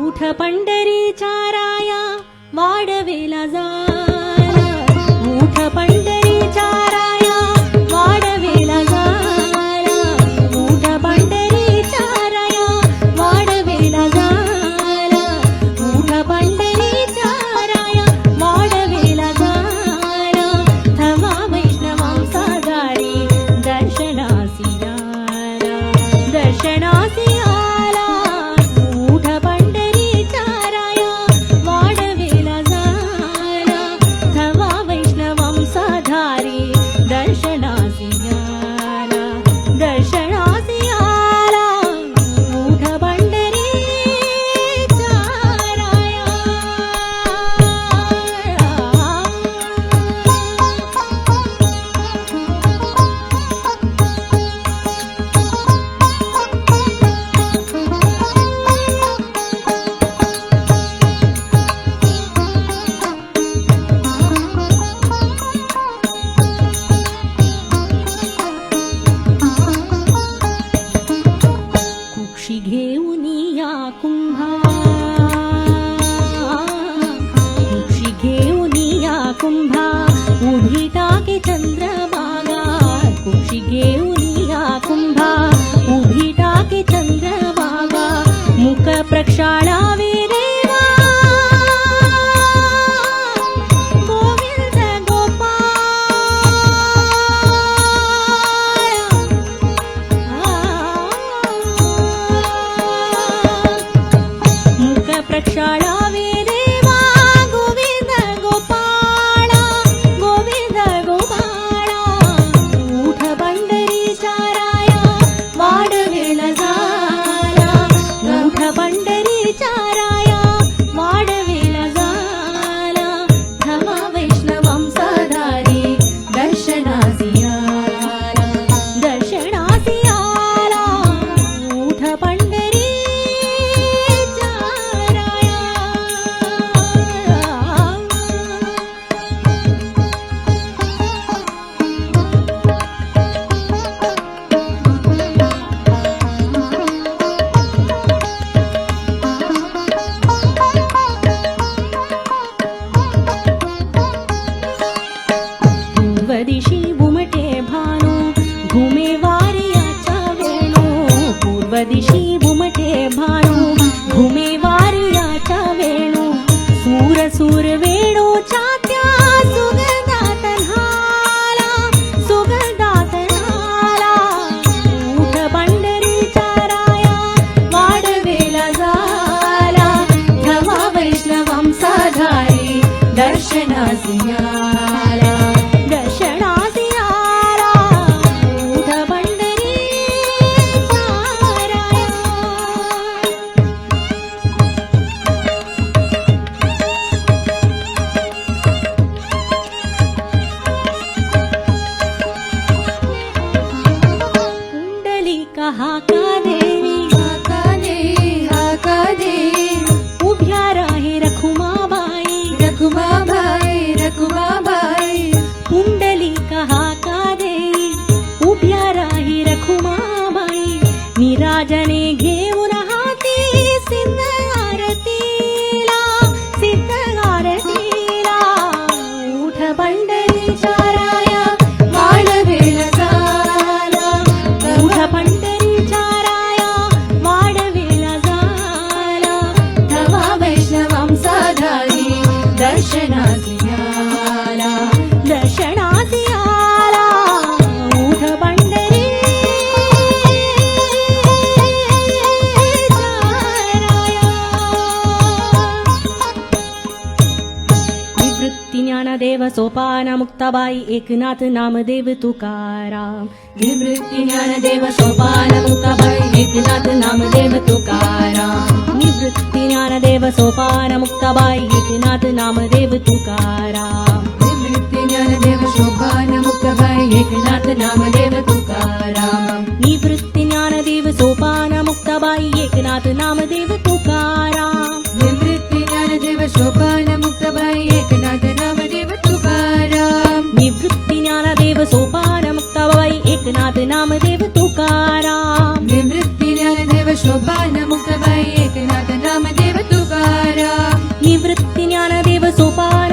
उठ पंढरीच्या राया वाढवेला जाला, उठ पंढरीच्या राया वाढवेला जाला, उठ पंढरीच्या राया वाढवेला जाला, उठ पंढरीच्या राया वाढवेला जाला, थवा वैष्णवांचा दारी दर्शनासी आला, दर्शनासी आला, उठ पंढरीच्या राया वाढवेला जाला, थवा वैष्णवांचा धारी दर्शनासी आला, दर्शनासी आला, उठ पंढरीच्या राया. कुक्षी घेऊन या कुंभा, कुक्षी घेऊन या कुंभा, उभी टाके चंद्रभागा, कुक्षी घेऊन या कुंभा, उभी टाके चंद्रभागा, मुख प्रक्षाळावे देवा गोविंद गोपाळ, मुख प्रक्षाळावे देवा गोविंद गोपाळ, गोविंद गोपाळ, उठ पंढरीच्या राया वाढवेला जाला, उठ पंढरीच्या राया वाढवेला जाला, थवा वैष्णवांचा दारी दर्शनासी आला, दर्शनासी आला, उठ पंढरीच्या राया. पूर्व दिशी उमटे भानू घुमे वारियाचा वेणू, पूर्व दिशी उमटे भानू घुमे वारियाचा वेणू, सूर सूर वेणूच्या त्या सुगंधात न्हाला, सुगंधात न्हाला, उठ पंढरीच्या राया वाढवेला जाला, थवा वैष्णवांचा धारी दर्शनासी आला, दर्शनासी आला, उठ पंढरीच्या राया. पुंडलिका हाका देवी, हाका देवी, हाका देवी, उभ्या राहे रखुमाबाई, रखुमाबाई, रखुमाबाई, पुंडलिका हाका देवी, उभ्या राही रखुमाबाई, निराजने घेऊन हाती सिद्ध आरतीला, सिद्ध आरतीला, उठ पंढरीच्या राया वाढवेला जाला, उठ पंढरीच्या राया वाढवेला जाला, थवा वैष्णवांचा धारी दर्शनासी आला, दर्शनासी आला, उठ पंढरीच्या राया. निवृत्ती ज्ञानदेव सोपान मुक्ताबाई एकनाथ नामदेव तुकाराम, निवृत्ती ज्ञानदेव सोपान मुक्ताबाई एकनाथ नामदेव तुकाराम, निवृत्ती ज्ञानदेव सोपान मुक्ताबाई एकनाथ नामदेव तुकाराम, निवृत्ती ज्ञानदेव सोपान मुक्ताबाई एकनाथ नामदेव तुकाराम, निवृत्ती ज्ञानदेव सोपान मुक्ताबाई एकनाथ नामदेव तुकाराम, निवृत्ती ज्ञानदेव सोपान मुक्ताबाई निवृत्ती ज्ञानदेव सोपान